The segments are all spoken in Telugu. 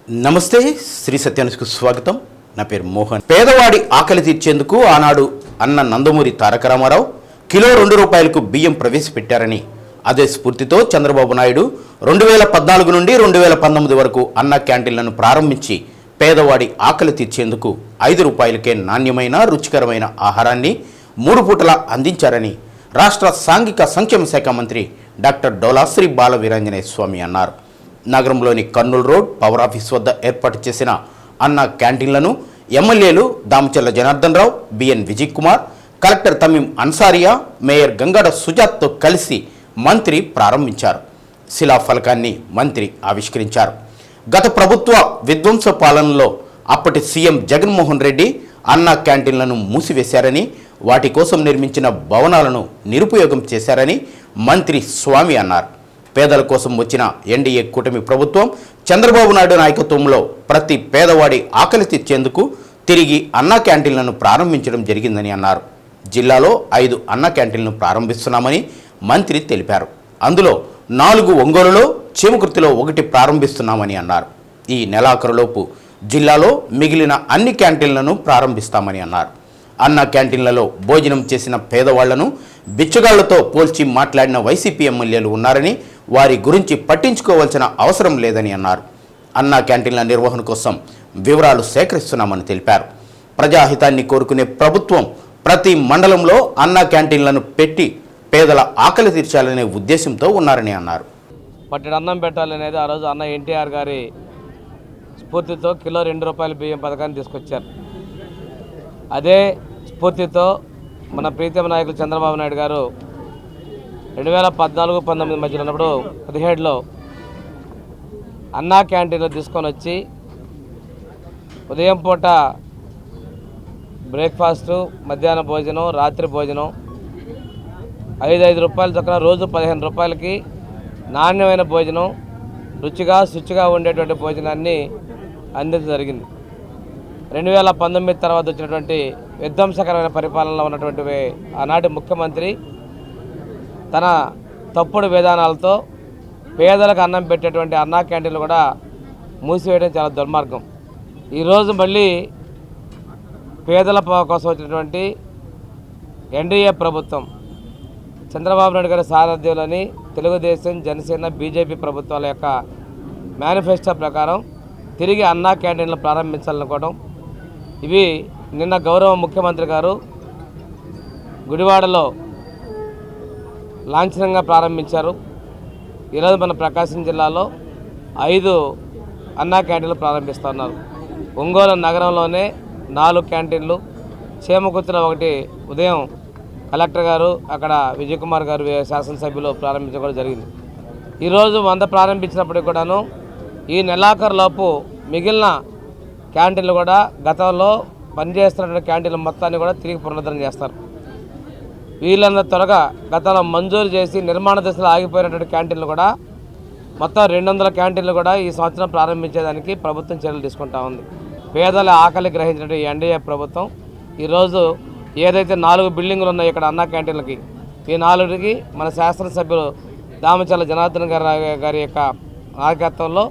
నమస్తే శ్రీ సత్యానికి స్వాగతం. నా పేరు మోహన్. పేదవాడి ఆకలి తీర్చేందుకు ఆనాడు అన్న నందమూరి తారక రామారావు కిలో ₹2 బియ్యం ప్రవేశపెట్టారని, అదే స్ఫూర్తితో చంద్రబాబు నాయుడు 2014 నుండి 2019 వరకు అన్న క్యాంటీన్లను ప్రారంభించి పేదవాడి ఆకలి తీర్చేందుకు ₹5కే నాణ్యమైన రుచికరమైన ఆహారాన్ని 3 పూటలా అందించారని రాష్ట్ర సాంఘిక సంక్షేమ శాఖ మంత్రి డాక్టర్ డోలా శ్రీ బాల వీరాంజనేయ స్వామి అన్నారు. నగరంలోని కర్నూలు రోడ్ పవర్ ఆఫీస్ వద్ద ఏర్పాటు చేసిన అన్న క్యాంటీన్లను ఎమ్మెల్యేలు Damacharla Janardhan Rao, BN Vijay Kumar, collector Tamim Ansariya, mayor Gangada సుజాత్తో కలిసి మంత్రి ప్రారంభించారు. శిలాఫలకాన్ని మంత్రి ఆవిష్కరించారు. గత ప్రభుత్వ విధ్వంస పాలనలో అప్పటి సీఎం జగన్మోహన్ రెడ్డి అన్న క్యాంటీన్లను మూసివేశారని, వాటి కోసం నిర్మించిన భవనాలను నిరుపయోగం చేశారని మంత్రి స్వామి అన్నారు. పేదల కోసం వచ్చిన ఎన్డీఏ కూటమి ప్రభుత్వం చంద్రబాబు నాయుడు నాయకత్వంలో ప్రతి పేదవాడి ఆకలి తీర్చేందుకు తిరిగి అన్న క్యాంటీన్లను ప్రారంభించడం జరిగిందని అన్నారు. జిల్లాలో 5 అన్న క్యాంటీన్లను ప్రారంభిస్తున్నామని మంత్రి తెలిపారు. అందులో 4 ఒంగోలులో, చీమకుర్తిలో 1 ప్రారంభిస్తున్నామని అన్నారు. ఈ నెలాఖరులోపు జిల్లాలో మిగిలిన అన్ని క్యాంటీన్లను ప్రారంభిస్తామని అన్నారు. అన్న క్యాంటీన్లలో భోజనం చేసిన పేదవాళ్లను బిచ్చగాళ్లతో పోల్చి మాట్లాడిన వైసీపీ ఎమ్మెల్యేలు ఉన్నారని, వారి గురించి పట్టించుకోవాల్సిన అవసరం లేదని అన్నారు. అన్న క్యాంటీన్ల నిర్వహణ కోసం వివరాలు సేకరిస్తున్నామని తెలిపారు. ప్రజాహితాన్ని కోరుకునే ప్రభుత్వం ప్రతి మండలంలో అన్న క్యాంటీన్లను పెట్టి పేదల ఆకలి తీర్చాలనే ఉద్దేశంతో ఉన్నారని అన్నారు. పట్టెడు అన్నం పెట్టాలనేది ఆ రోజు అన్న ఎన్టీఆర్ గారి స్ఫూర్తితో కిలో ₹2 బియ్యం పథకాన్ని తీసుకొచ్చారు. అదే స్ఫూర్తితో మన ప్రీతమ నాయకులు చంద్రబాబు నాయుడు గారు 2014-19 మధ్యలో ఉన్నప్పుడు 17లో అన్నా క్యాంటీన్లో తీసుకొని వచ్చి ఉదయం పూట బ్రేక్ఫాస్టు, మధ్యాహ్న భోజనం, రాత్రి భోజనం ₹5 చొప్పున రోజు ₹15కి నాణ్యమైన భోజనం, రుచిగా శుచిగా ఉండేటువంటి భోజనాన్ని అందించడం జరిగింది. 2019 తర్వాత వచ్చినటువంటి విధ్వంసకరమైన పరిపాలనలో ఉన్నటువంటి ఆనాటి ముఖ్యమంత్రి తన తప్పుడు విధానాలతో పేదలకు అన్నం పెట్టేటువంటి అన్నా క్యాంటీన్లు కూడా మూసివేయడం చాలా దుర్మార్గం. ఈరోజు మళ్ళీ పేదల కోసం వచ్చినటువంటి ఎన్డీఏ ప్రభుత్వం చంద్రబాబు నాయుడు గారి సారథ్యంలోని తెలుగుదేశం, జనసేన, బీజేపీ ప్రభుత్వాల యొక్క మేనిఫెస్టో ప్రకారం తిరిగి అన్నా క్యాంటీన్లు ప్రారంభించాలనుకోవడం, ఇవి నిన్న గౌరవ ముఖ్యమంత్రి గారు గుడివాడలో లాంఛనంగా ప్రారంభించారు. ఈరోజు మన ప్రకాశం జిల్లాలో 5 అన్నా క్యాంటీన్లు ప్రారంభిస్తున్నారు. ఒంగోలు నగరంలోనే 4 క్యాంటీన్లు, చీమకుర్తిలో 1 ఉదయం కలెక్టర్ గారు, అక్కడ విజయ్ కుమార్ గారు శాసనసభ్యులు ప్రారంభించడం జరిగింది. ఈరోజు 100 ప్రారంభించినప్పటికీ కూడాను ఈ నెలాఖరులోపు మిగిలిన క్యాంటీన్లు కూడా గతంలో పనిచేస్తున్న క్యాంటీన్ల మొత్తాన్ని కూడా తిరిగి పునరుద్ధరణ చేస్తారు. వీళ్ళంత త్వరగా గతంలో మంజూరు చేసి నిర్మాణ దశలో ఆగిపోయినటువంటి క్యాంటీన్లు కూడా మొత్తం 200 క్యాంటీన్లు కూడా ఈ సంవత్సరం ప్రారంభించేదానికి ప్రభుత్వం చర్యలు తీసుకుంటా ఉంది. పేదల ఆకలి గ్రహించినటువంటి ఎన్డీఏ ప్రభుత్వం ఈరోజు ఏదైతే 4 బిల్డింగులు ఉన్నాయో ఇక్కడ అన్నా క్యాంటీన్లకి, ఈ 4కి మన శాసనసభ్యులు దామచర్ల జనార్దన్ గారి యొక్క నాయకత్వంలో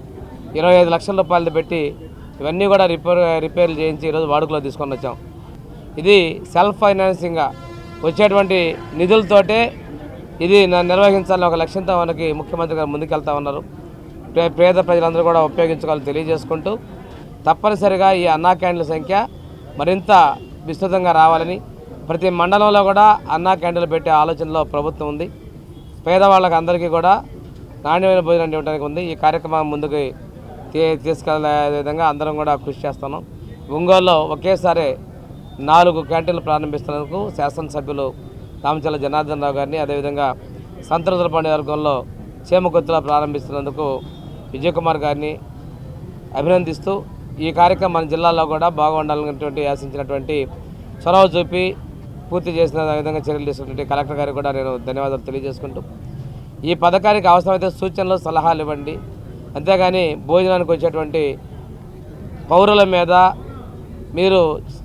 ₹25 లక్షల పెట్టి ఇవన్నీ కూడా రిపేర్లు చేయించి ఈరోజు వాడుకలో తీసుకొని వచ్చాం. ఇది సెల్ఫ్ ఫైనాన్సింగ్గా వచ్చేటువంటి నిధులతోటే ఇది నిర్వహించాలని ఒక లక్ష్యంతో మనకి ముఖ్యమంత్రి గారు ముందుకెళ్తా ఉన్నారు. పేద ప్రజలందరూ కూడా ఉపయోగించుకోవాలని తెలియజేసుకుంటూ, తప్పనిసరిగా ఈ అన్నా క్యాంటీన్ల సంఖ్య మరింత విస్తృతంగా రావాలని, ప్రతి మండలంలో కూడా అన్నా క్యాంటీన్లు పెట్టే ఆలోచనలో ప్రభుత్వం ఉంది. పేదవాళ్ళకి అందరికీ కూడా నాణ్యమైన భోజనం ఇవ్వడానికి ఉంది. ఈ కార్యక్రమం ముందుకు తీసుకెళ్లే విధంగా అందరం కూడా కృషి చేస్తున్నాం. ఒంగోలులో ఒకేసారి 4 క్యాంటీన్లు ప్రారంభిస్తున్నందుకు శాసనసభ్యులు దామచర్ల జనార్దన్ రావు గారిని, అదేవిధంగా సంతృతులపండి వర్గంలో చీమకుర్తిలో ప్రారంభిస్తున్నందుకు విజయ్ కుమార్ గారిని అభినందిస్తూ, ఈ కార్యక్రమం మన జిల్లాలో కూడా బాగుండాలనేటువంటి ఆశించినటువంటి చొరవ చూపి పూర్తి చేసిన విధంగా చర్యలు తీసుకున్నటువంటి కలెక్టర్ గారికి కూడా నేను ధన్యవాదాలు తెలియజేసుకుంటూ, ఈ పథకానికి అవసరమైతే సూచనలు, సలహాలు ఇవ్వండి, అంతేగాని భోజనానికి వచ్చేటువంటి పౌరుల మీద మీరు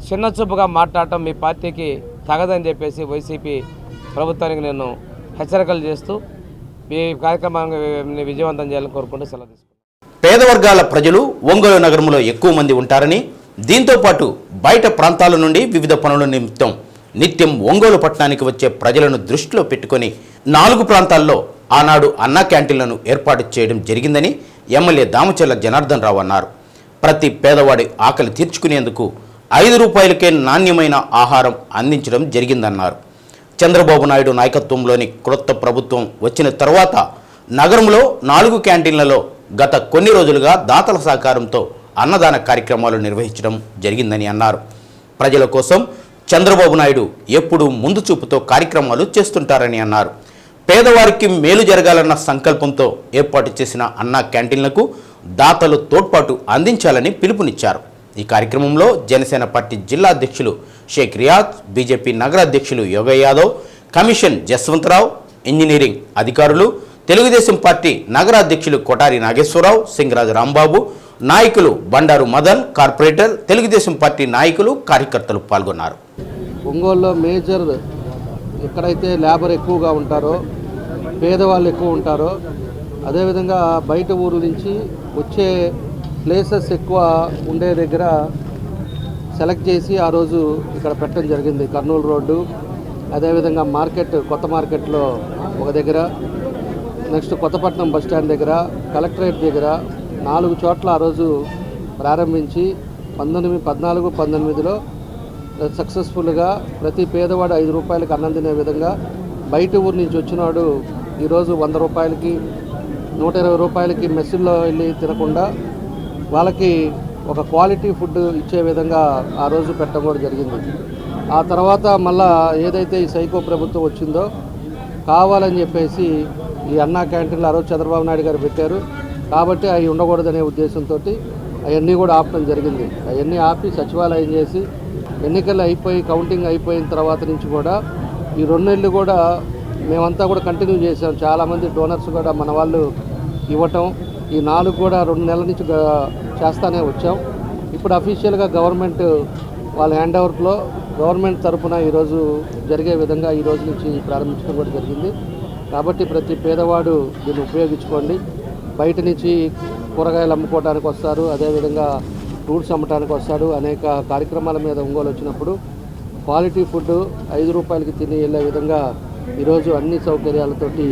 చిన్న చూపుగా మాట్లాడటం మీ పార్టీకి తగదని చెప్పేసి వైసీపీ ప్రభుత్వానికి నేను హెచ్చరికలు చేస్తూ ఈ కార్యక్రమాన్ని విజయవంతం చేయాలని కోరుకుంటూ సెలవు తీసుకుంటాను. పేద వర్గాల ప్రజలు ఒంగోలు నగరంలో ఎక్కువ మంది ఉంటారని, దీంతో పాటు బయట ప్రాంతాల నుండి వివిధ పనుల నిమిత్తం నిత్యం ఒంగోలు పట్టణానికి వచ్చే ప్రజలను దృష్టిలో పెట్టుకొని 4 ప్రాంతాల్లో ఆనాడు అన్నా క్యాంటీన్లను ఏర్పాటు చేయడం జరిగిందని ఎమ్మెల్యే దామచర్ల జనార్దన్ రావు అన్నారు. ప్రతి పేదవాడి ఆకలి తీర్చుకునేందుకు 5 రూపాయలకే నాణ్యమైన ఆహారం అందించడం జరిగిందన్నారు. చంద్రబాబు నాయుడు నాయకత్వంలోని క్రొత్త ప్రభుత్వం వచ్చిన తర్వాత నగరంలో 4 క్యాంటీన్లలో గత కొన్ని రోజులుగా దాతల సహకారంతో అన్నదాన కార్యక్రమాలు నిర్వహించడం జరిగిందని అన్నారు. ప్రజల కోసం చంద్రబాబు నాయుడు ఎప్పుడూ ముందు చూపుతో కార్యక్రమాలు చేస్తుంటారని అన్నారు. పేదవారికి మేలు జరగాలన్న సంకల్పంతో ఏర్పాటు చేసిన అన్నా క్యాంటీన్లకు దాతలు తోడ్పాటు అందించాలని పిలుపునిచ్చారు. ఈ కార్యక్రమంలో జనసేన పార్టీ జిల్లా అధ్యక్షులు షేక్ రియాజ్, బీజేపీ నగర అధ్యక్షులు యోగయ్య యాదవ్, కమిషన్ జస్వంతరావు, ఇంజనీరింగ్ అధికారులు, తెలుగుదేశం పార్టీ నగర అధ్యక్షులు కొటారి నాగేశ్వరరావు, సింగరాజు రాంబాబు, నాయకులు బండారు మదన్, కార్పొరేటర్, తెలుగుదేశం పార్టీ నాయకులు, కార్యకర్తలు పాల్గొన్నారు. ఒంగోలులో మేజర్ ఎక్కడైతే లేబర్ ఎక్కువగా ఉంటారో, పేదవాళ్ళు ఎక్కువ ఉంటారో, అదేవిధంగా బయట ఊరు నుంచి వచ్చే ప్లేసెస్ ఎక్కువ ఉండే దగ్గర సెలెక్ట్ చేసి ఆ రోజు ఇక్కడ పెట్టడం జరిగింది. కర్నూలు రోడ్డు, అదేవిధంగా మార్కెట్, కొత్త మార్కెట్లో ఒక దగ్గర, నెక్స్ట్ కొత్తపట్నం బస్టాండ్ దగ్గర, కలెక్టరేట్ దగ్గర 4 చోట్ల ఆ రోజు ప్రారంభించి 14-18లో సక్సెస్ఫుల్గా ప్రతి పేదవాడు 5 రూపాయలకి అన్నం తినే విధంగా బయట ఊరు నుంచి వచ్చినాడు ఈరోజు 100 రూపాయలకి 120 రూపాయలకి మెస్సుల్లో వెళ్ళి తినకుండా వాళ్ళకి ఒక క్వాలిటీ ఫుడ్ ఇచ్చే విధంగా ఆ రోజు పెట్టడం కూడా జరిగింది. ఆ తర్వాత మళ్ళా ఏదైతే ఈ సైకో ప్రభుత్వం వచ్చిందో కావాలని చెప్పేసి ఈ అన్నా క్యాంటీన్లు ఆ రోజు చంద్రబాబు నాయుడు గారు పెట్టారు కాబట్టి అవి ఉండకూడదనే ఉద్దేశంతో అవన్నీ కూడా ఆపడం జరిగింది. అవన్నీ ఆపి సచివాలయం చేసి ఎన్నికలు అయిపోయి కౌంటింగ్ అయిపోయిన తర్వాత నుంచి కూడా ఈ 2 నెలలు కూడా మేమంతా కూడా కంటిన్యూ చేసాం. చాలామంది డోనర్స్ కూడా మన వాళ్ళు ఇవ్వటం, ఈ 4 కూడా 2 నెలల నుంచి చేస్తానే వచ్చాం. ఇప్పుడు అఫీషియల్గా గవర్నమెంట్ వాళ్ళ హ్యాండ్ ఓవర్లో గవర్నమెంట్ తరఫున ఈరోజు జరిగే విధంగా ఈ రోజు నుంచి ప్రారంభించడం కూడా జరిగింది. కాబట్టి ప్రతి పేదవాడు దీన్ని ఉపయోగించుకోండి. బయట నుంచి కూరగాయలు అమ్ముకోవడానికి వస్తారు, అదేవిధంగా ఫ్రూట్స్ అమ్మటానికి వస్తాడు. అనేక కార్యక్రమాల మీద ఒంగోలు వచ్చినప్పుడు క్వాలిటీ ఫుడ్ 5 రూపాయలకి తిని వెళ్ళే విధంగా ఈరోజు అన్ని సౌకర్యాలతోటి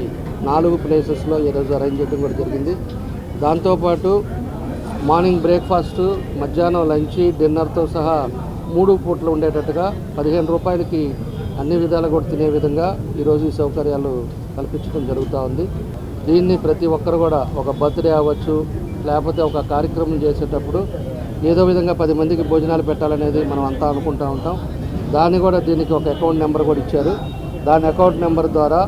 4 ప్లేసెస్లో ఈరోజు అరేంజ్ చేయడం కూడా జరిగింది. దాంతోపాటు మార్నింగ్ బ్రేక్ఫాస్ట్, మధ్యాహ్నం లంచ్, డిన్నర్తో సహా 3 పూట్లు ఉండేటట్టుగా 15 రూపాయలకి అన్ని విధాలు కూడా తినే విధంగా ఈరోజు ఈ సౌకర్యాలు కల్పించడం జరుగుతూ ఉంది. దీన్ని ప్రతి ఒక్కరు కూడా ఒక బర్త్డే అవ్వచ్చు, లేకపోతే ఒక కార్యక్రమం చేసేటప్పుడు ఏదో విధంగా 10 మందికి భోజనాలు పెట్టాలనేది మనం అంతా అనుకుంటూ ఉంటాం. దాన్ని కూడా దీనికి ఒక అకౌంట్ నెంబర్ కూడా ఇచ్చారు. దాని అకౌంట్ నెంబర్ ద్వారా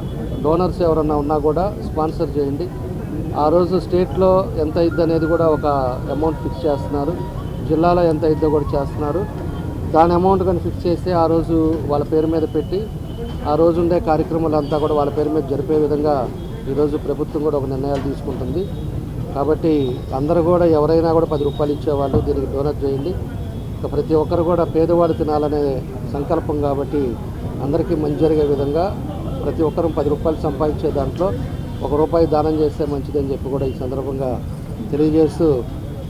డోనర్స్ ఎవరన్నా ఉన్నా కూడా స్పాన్సర్ చేయండి. ఆ రోజు స్టేట్లో ఎంత ఇద్ది అనేది కూడా ఒక అమౌంట్ ఫిక్స్ చేస్తున్నారు, జిల్లాలో ఎంత ఇద్దో కూడా చేస్తున్నారు. దాని అమౌంట్ కానీ ఫిక్స్ చేస్తే ఆ రోజు వాళ్ళ పేరు మీద పెట్టి ఆ రోజు ఉండే కార్యక్రమాలంతా కూడా వాళ్ళ పేరు మీద జరిపే విధంగా ఈరోజు ప్రభుత్వం కూడా ఒక నిర్ణయాలు తీసుకుంటుంది. కాబట్టి అందరూ కూడా ఎవరైనా కూడా 10 రూపాయలు ఇచ్చేవాళ్ళు దీనికి డోనర్ చేయండి. ప్రతి ఒక్కరు కూడా పేదవాడు తినాలనే సంకల్పం కాబట్టి అందరికీ మంచి జరిగే విధంగా ప్రతి ఒక్కరూ 10 రూపాయలు సంపాదించే దాంట్లో 1 రూపాయి దానం చేస్తే మంచిదని చెప్పి కూడా ఈ సందర్భంగా తెలియజేస్తూ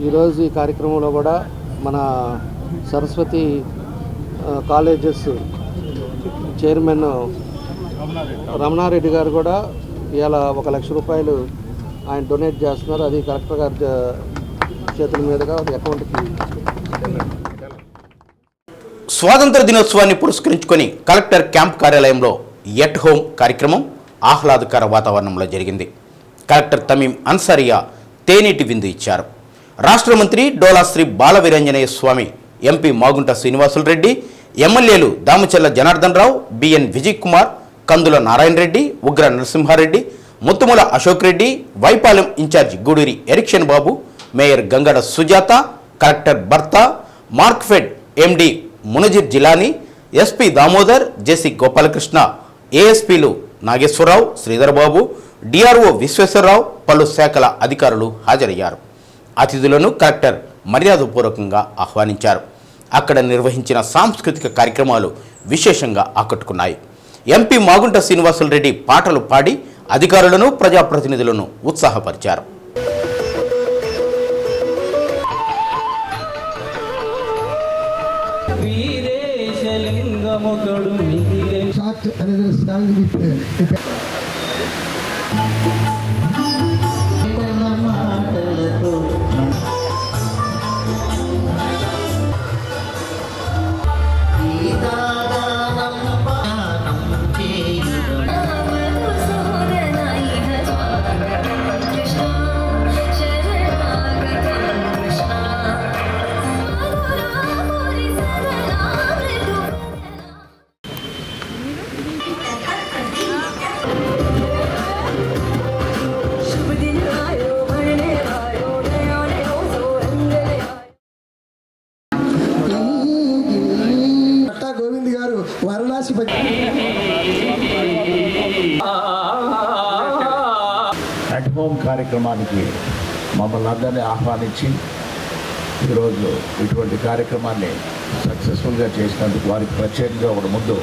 ఈరోజు ఈ కార్యక్రమంలో కూడా మన సరస్వతి కాలేజెస్ చైర్మన్ రమణారెడ్డి గారు కూడా ఇవాళ 1 లక్ష రూపాయలు ఆయన డొనేట్ చేస్తున్నారు. అది కలెక్టర్ గారి చేతుల మీదుగా అకౌంట్కి. స్వాతంత్ర దినోత్సవాన్ని పురస్కరించుకొని కలెక్టర్ క్యాంప్ కార్యాలయంలో ఎట్ హోమ్ కార్యక్రమం ఆహ్లాదకర వాతావరణంలో జరిగింది. కలెక్టర్ తమీం అన్సారియా తేనీటి విందు ఇచ్చారు. రాష్ట్ర మంత్రి డోలా శ్రీ బాల వీరాంజనేయ స్వామి, ఎంపీ మాగుంట శ్రీనివాసులు రెడ్డి, ఎమ్మెల్యేలు దామచర్ల జనార్దన్ రావు, బిఎన్ విజయ్ కుమార్, కందుల నారాయణ రెడ్డి, ఉగ్ర నరసింహారెడ్డి, ముత్తుముల అశోక్ రెడ్డి, వైపాలెం ఇన్ఛార్జి గూడూరి ఎరిక్షన్ బాబు, మేయర్ గంగడ సుజాత, కలెక్టర్ భర్త, మార్క్ఫెడ్ ఎండి మునజిర్ జిలానీ, ఎస్పీ దామోదర్, జేసీ గోపాలకృష్ణ, ఏఎస్పీలు నాగేశ్వరరావు, శ్రీధర్బాబు, డిఆర్ఓ విశ్వేశ్వరరావు, పలు శాఖల అధికారులు హాజరయ్యారు. అతిథులను కలెక్టర్ మర్యాదపూర్వకంగా ఆహ్వానించారు. అక్కడ నిర్వహించిన సాంస్కృతిక కార్యక్రమాలు విశేషంగా ఆకట్టుకున్నాయి. ఎంపీ మాగుంట శ్రీనివాసులు రెడ్డి పాటలు పాడి అధికారులను, ప్రజాప్రతినిధులను ఉత్సాహపరిచారు. ఒకడొకడు మిగిలే Short another song with మాటలతో గోవింద్ గారు వారణాసి అట్ హోమ్ కార్యక్రమానికి మమ్మల్ని అందరినీ ఆహ్వానించి ఈరోజు ఇటువంటి కార్యక్రమాన్ని సక్సెస్ఫుల్గా చేసినందుకు వారికి ప్రత్యేకంగా ఒక ముందు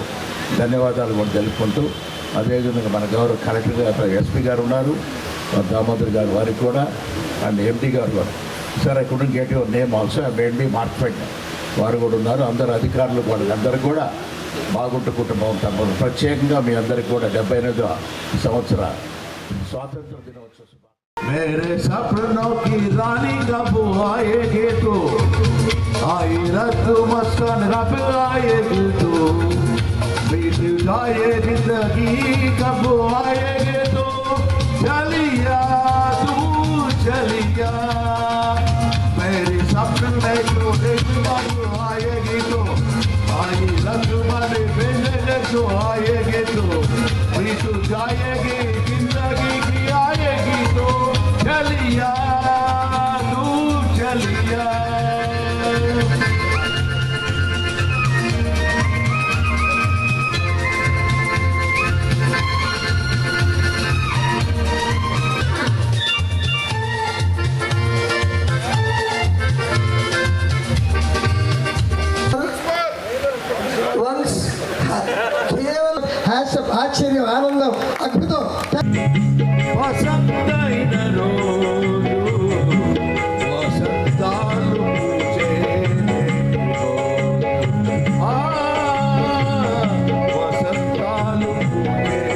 ధన్యవాదాలు కూడా తెలుపుకుంటూ అదేవిధంగా మన గౌరవ కలెక్టర్ గారు ఎస్పీ గారు ఉన్నారు దామోదర్ గారు వారికి కూడా అండ్ ఎండి గారు కూడా sir I couldn't get your name also MD Markfed వారు కూడా ఉన్నారు అందరు అధికారులు వాళ్ళందరూ కూడా బాగుంటు కుటుంబం తప్పదు ప్రత్యేకంగా మీ అందరికీ కూడా 78వ సంవత్సర స్వాతంత్ర దినోత్సవ मेरे सपनों की रानी कब आएगी तू आई रत मस्कन कब आएगी तू बीत जाए जिंदगी कब आएगी तू चलिया तू चलिया मेरे सपन में तो एक बार आएगी तो आई रत वाले बेले तो आएगी तो बीत जाएगी जिंदगी की आएगी तो चलिया तू चलिया వన్స్ కేవలం హ్యాట్సప్ ఆశ్చర్యం ఆనందం అద్భుతం వసంతైన రోజు వసంతాలు పూచేనే ఆ వసంతాలు పూచేనే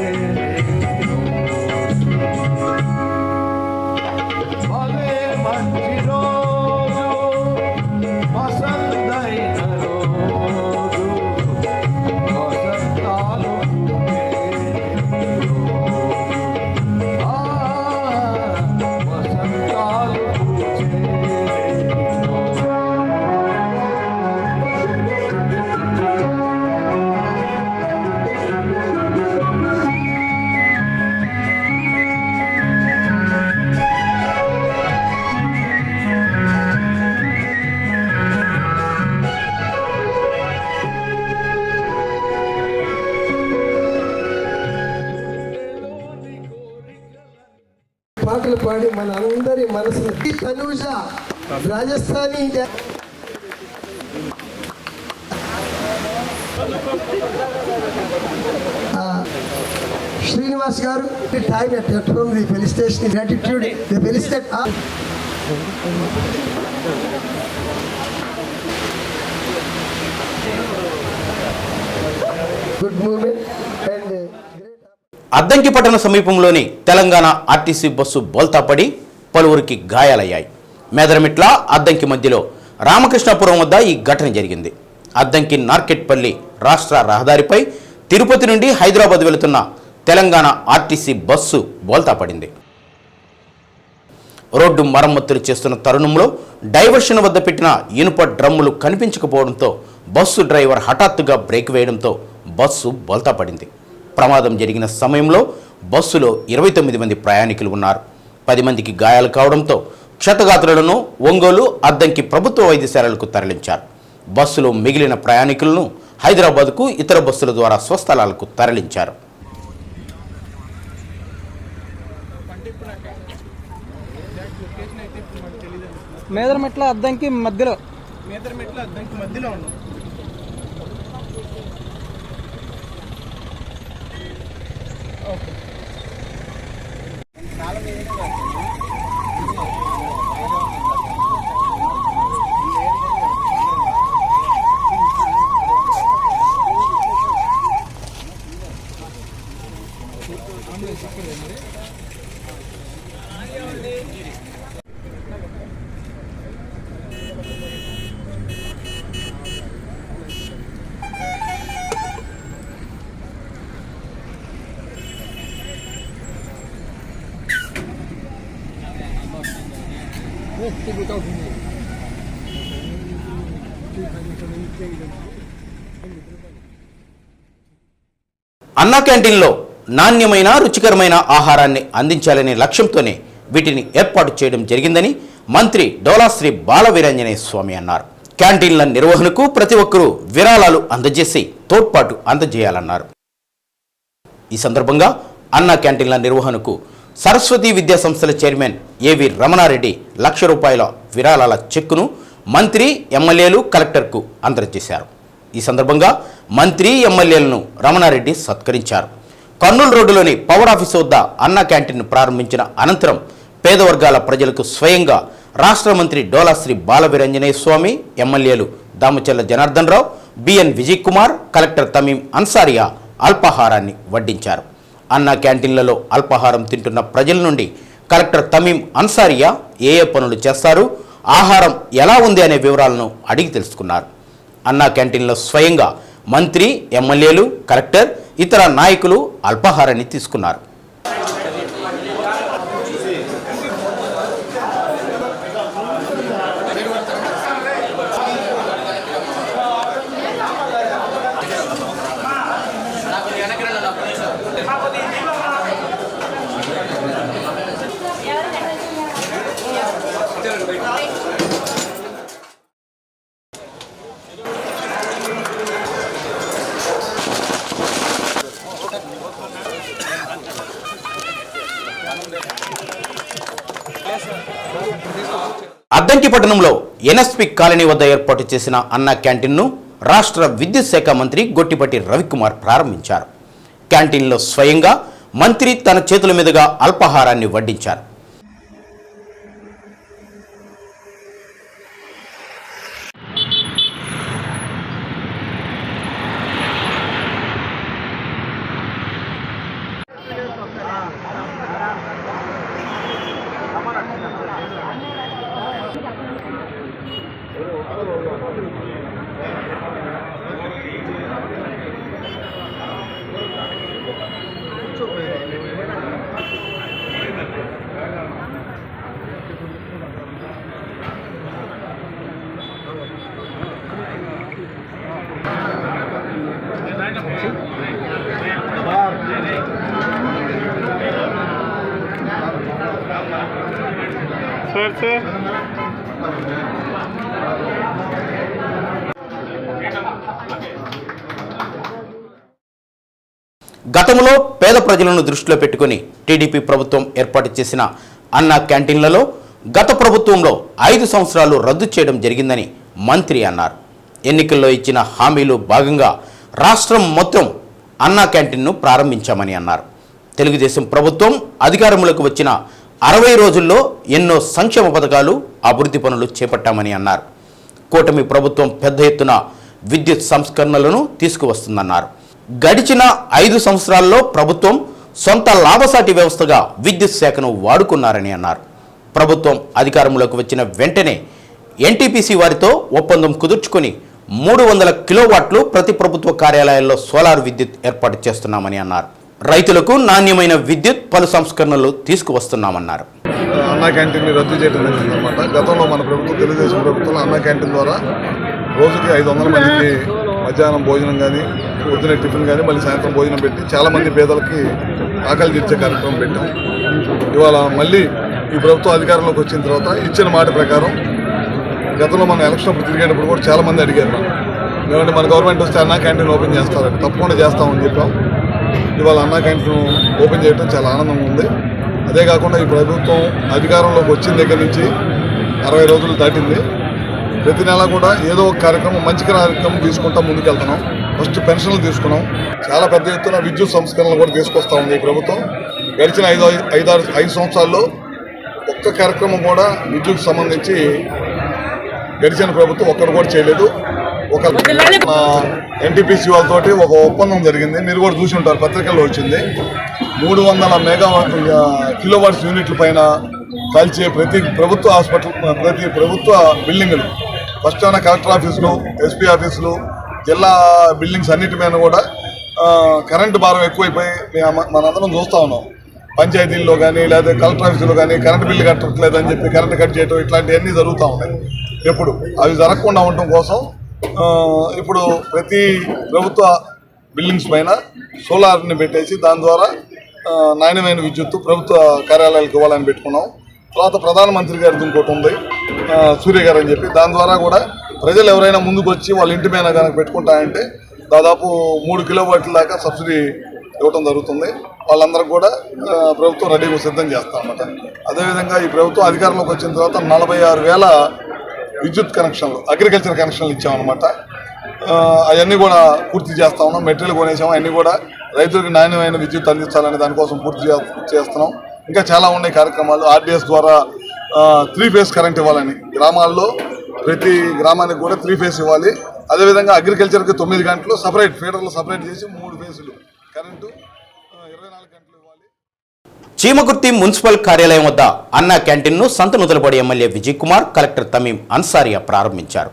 భలే మంచి రోజు వసంతైన రోజు వసంతాలు పాటలు పాడి మన అందరి మనసుని Tanuja Rajasthani Srinivas garu time at home the felicitation gratitude the felicitate good moment and Addanki పట్టణ సమీపంలోని తెలంగాణ ఆర్టీసీ బస్సు బోల్తాపడి పలువురికి గాయాలయ్యాయి. మేదరమిట్ల అద్దంకి మధ్యలో రామకృష్ణాపురం వద్ద ఈ ఘటన జరిగింది. అద్దంకి నార్కెట్పల్లి రాష్ట్ర రహదారిపై తిరుపతి నుండి హైదరాబాద్ వెళుతున్న తెలంగాణ ఆర్టీసీ బస్సు బోల్తాపడింది. రోడ్డు మరమ్మతులు చేస్తున్న తరుణంలో డైవర్షన్ వద్ద పెట్టిన ఇనుప డ్రమ్ములు కనిపించకపోవడంతో బస్సు డ్రైవర్ హఠాత్తుగా బ్రేక్ వేయడంతో బస్సు బోల్తాపడింది. ప్రమాదం జరిగిన సమయంలో బస్సులో 29 మంది ప్రయాణికులు ఉన్నారు. 10 మందికి గాయాలు కావడంతో క్షతగాత్రులను ఒంగోలు అద్దంకి ప్రభుత్వ వైద్యశాలలకు తరలించారు. బస్సులో మిగిలిన ప్రయాణికులను హైదరాబాద్కు ఇతర బస్సుల ద్వారా స్వస్థలాలకు తరలించారు. మేదరమెట్ల అద్దంకి మధ్యలో ఉన్నాం. అన్నా క్యాంటీన్లో నాణ్యమైన రుచికరమైన ఆహారాన్ని అందించాలనే లక్ష్యంతోనే వీటిని ఏర్పాటు చేయడం జరిగిందని మంత్రి డోలాశ్రీ బాలవీరాంజనేయ స్వామి అన్నారు. క్యాంటీన్ల నిర్వహణకు ప్రతి ఒక్కరూ విరాళాలు అందజేసి తోడ్పాటు అందజేయాలన్నారు. ఈ సందర్భంగా అన్నా క్యాంటీన్ల నిర్వహణకు సరస్వతి విద్యా సంస్థల చైర్మన్ ఏవి రమణారెడ్డి ₹1,00,000 విరాళాల చెక్కును మంత్రి, ఎమ్మెల్యేలు, కలెక్టర్కు అందజేశారు. ఈ సందర్భంగా మంత్రి, ఎమ్మెల్యేలను రమణారెడ్డి సత్కరించారు. కర్నూలు రోడ్డులోని పవర్ ఆఫీసు వద్ద అన్నా క్యాంటీన్ను ప్రారంభించిన అనంతరం పేద వర్గాల ప్రజలకు స్వయంగా రాష్ట్ర మంత్రి డోలాశ్రీ బాలవీరాంజనేయ స్వామి, ఎమ్మెల్యేలు దామచర్ల జనార్దన్ రావు, బిఎన్ విజయ్ కుమార్, కలెక్టర్ తమీం అన్సారియా అల్పాహారాన్ని వడ్డించారు. అన్నా క్యాంటీన్లలో అల్పాహారం తింటున్న ప్రజల నుండి కలెక్టర్ తమీం అన్సారియా ఏ పనులు చేస్తారు, ఆహారం ఎలా ఉంది అనే వివరాలను అడిగి తెలుసుకున్నారు. అన్నా క్యాంటీన్లో స్వయంగా మంత్రి, ఎమ్మెల్యేలు, కలెక్టర్, ఇతర నాయకులు అల్పాహారాన్ని తీసుకున్నారు. అద్దంకి పట్టణంలో ఎన్ఎస్పి కాలనీ వద్ద ఏర్పాటు చేసిన అన్నా క్యాంటీన్ను రాష్ట్ర విద్యుత్ శాఖ మంత్రి గొట్టిపాటి రవికుమార్ ప్రారంభించారు. క్యాంటీన్లో స్వయంగా మంత్రి తన చేతుల మీదుగా అల్పాహారాన్ని వడ్డించారు. గతంలో పేద ప్రజలను దృష్టిలో పెట్టుకుని టీడీపీ ప్రభుత్వం ఏర్పాటు చేసిన అన్నా క్యాంటీన్లలో గత ప్రభుత్వంలో 5 సంవత్సరాలు రద్దు చేయడం జరిగిందని మంత్రి అన్నారు. ఎన్నికల్లో ఇచ్చిన హామీలు భాగంగా రాష్ట్రం మొత్తం అన్నా క్యాంటీన్ను ప్రారంభించామని అన్నారు. తెలుగుదేశం ప్రభుత్వం అధికారంలోకి వచ్చిన 60 రోజుల్లో ఎన్నో సంక్షేమ పథకాలు, అభివృద్ధి పనులు చేపట్టామని అన్నారు. కూటమి ప్రభుత్వం పెద్ద ఎత్తున విద్యుత్ సంస్కరణలను తీసుకువస్తుందన్నారు. గడిచిన 5 సంవత్సరాల్లో ప్రభుత్వం సొంత లాభసాటి వ్యవస్థగా విద్యుత్ శాఖను వాడుకున్నారని అన్నారు. ప్రభుత్వం అధికారంలోకి వచ్చిన వెంటనే ఎన్టీపీసీ వారితో ఒప్పందం కుదుర్చుకొని 300 కిలోవాట్లు ప్రతి ప్రభుత్వ కార్యాలయాల్లో సోలార్ విద్యుత్ ఏర్పాటు చేస్తున్నామని అన్నారు. రైతులకు నాణ్యమైన విద్యుత్ పలు సంస్కరణలు తీసుకువస్తున్నామన్నారు. అన్నా క్యాంటీన్ రద్దు చేయడం జరిగిందన్నమాట. గతంలో మన ప్రభుత్వం, తెలుగుదేశం ప్రభుత్వం అన్నా క్యాంటీన్ ద్వారా రోజుకి 500 మందికి మధ్యాహ్నం భోజనం కానీ, పొద్దున టిఫిన్ కానీ, మళ్ళీ సాయంత్రం భోజనం పెట్టి చాలామంది పేదలకి ఆకలి తీర్చే కార్యక్రమం పెట్టాం. ఇవాళ మళ్ళీ ఈ ప్రభుత్వం అధికారంలోకి వచ్చిన తర్వాత ఇచ్చిన మాట ప్రకారం గతంలో మనం ఎలక్షన్ అప్పుడు తిరిగేటప్పుడు కూడా చాలామంది అడిగారు లేదంటే మన గవర్నమెంట్ వస్తే అన్నా క్యాంటీన్ ఓపెన్ చేస్తారని. తప్పకుండా చేస్తామని చెప్పాం. ఇవాళ అన్నా క్యాంటీన్ ఓపెన్ చేయడం చాలా ఆనందంగా ఉంది. అదే కాకుండా ఈ ప్రభుత్వం అధికారంలోకి వచ్చిన దగ్గర నుంచి 60 రోజులు దాటింది. ప్రతి నెల కూడా ఏదో ఒక కార్యక్రమం, మంచి కార్యక్రమం తీసుకుంటా ముందుకెళ్తున్నాం. ఫస్ట్ పెన్షన్లు తీసుకున్నాం. చాలా పెద్ద ఎత్తున విద్యుత్ సంస్కరణలు కూడా తీసుకొస్తా ఉంది ఈ ప్రభుత్వం. గడిచిన 5 సంవత్సరాల్లో ఒక్క కార్యక్రమం కూడా విద్యుత్ సంబంధించి గడిచిన ప్రభుత్వం ఒక్కరు కూడా చేయలేదు. ఒక ఎన్టీపీసీ వాళ్ళతోటి ఒక ఒప్పందం జరిగింది. మీరు కూడా చూసి ఉంటారు, పత్రికల్లో వచ్చింది. 300 కిలోవాట్స్ యూనిట్ల పైన కాల్చే ప్రతి ప్రభుత్వ హాస్పిటల్, ప్రతి ప్రభుత్వ బిల్డింగులు, ఫస్ట్ అయినా కలెక్టర్ ఆఫీసులు, ఎస్పీ ఆఫీసులు, జిల్లా బిల్డింగ్స్ అన్నిటి మీద కూడా కరెంటు భారం ఎక్కువైపోయి మనందరం చూస్తూ ఉన్నాం. పంచాయతీల్లో కానీ లేదా కలెక్టర్ ఆఫీసులో కానీ కరెంటు బిల్లు కట్టట్లేదని చెప్పి కరెంటు కట్ చేయడం ఇట్లాంటివన్నీ జరుగుతూ ఉన్నాయి. ఎప్పుడు అవి జరగకుండా ఉండటం కోసం ఇప్పుడు ప్రతి ప్రభుత్వ బిల్డింగ్స్ పైన సోలార్ని పెట్టేసి దాని ద్వారా నాణ్యమైన విద్యుత్తు ప్రభుత్వ కార్యాలయాలకు ఇవ్వాలని పెట్టుకున్నాం. తర్వాత ప్రధానమంత్రి గారిది ఇంకోటి ఉంది, సూర్య గారు అని చెప్పి, దాని ద్వారా కూడా ప్రజలు ఎవరైనా ముందుకు వచ్చి వాళ్ళ ఇంటి మీద కనుక పెట్టుకుంటారంటే దాదాపు 3 కిలోవాట్ల దాకా సబ్సిడీ ఇవ్వడం జరుగుతుంది. వాళ్ళందరికీ కూడా ప్రభుత్వం రెడీగా సిద్ధం చేస్తాం అన్నమాట. అదేవిధంగా ఈ ప్రభుత్వం అధికారంలోకి వచ్చిన తర్వాత 46,000 విద్యుత్ కనెక్షన్లు, అగ్రికల్చర్ కనెక్షన్లు ఇచ్చామన్నమాట. అవన్నీ కూడా పూర్తి చేస్తా ఉన్నాం. మెటీరియల్ కొనేసాము, అన్నీ కూడా రైతులకు నాణ్యమైన విద్యుత్ అందించాలని దానికోసం పూర్తి చేస్తున్నాం. ఇంకా చాలా ఉన్నాయి కార్యక్రమాలు. ఆర్డీఎస్ ద్వారా 3 ఫేజ్ కరెంట్ ఇవ్వాలని, గ్రామాల్లో ప్రతి గ్రామానికి కూడా 3 ఫేజ్ ఇవ్వాలి. అదేవిధంగా అగ్రికల్చర్కి 9 గంటలు సపరేట్ ఫీడర్లు సపరేట్ చేసి 3 ఫేజులు కరెంటు 24 గంటలు ఇవ్వాలి. చీమకుర్తి మున్సిపల్ కార్యాలయం వద్ద అన్నా క్యాంటీన్ను సంతనూతలపాడు ఎమ్మెల్యే విజయ్ కుమార్, కలెక్టర్ తమీం అన్సారియా ప్రారంభించారు.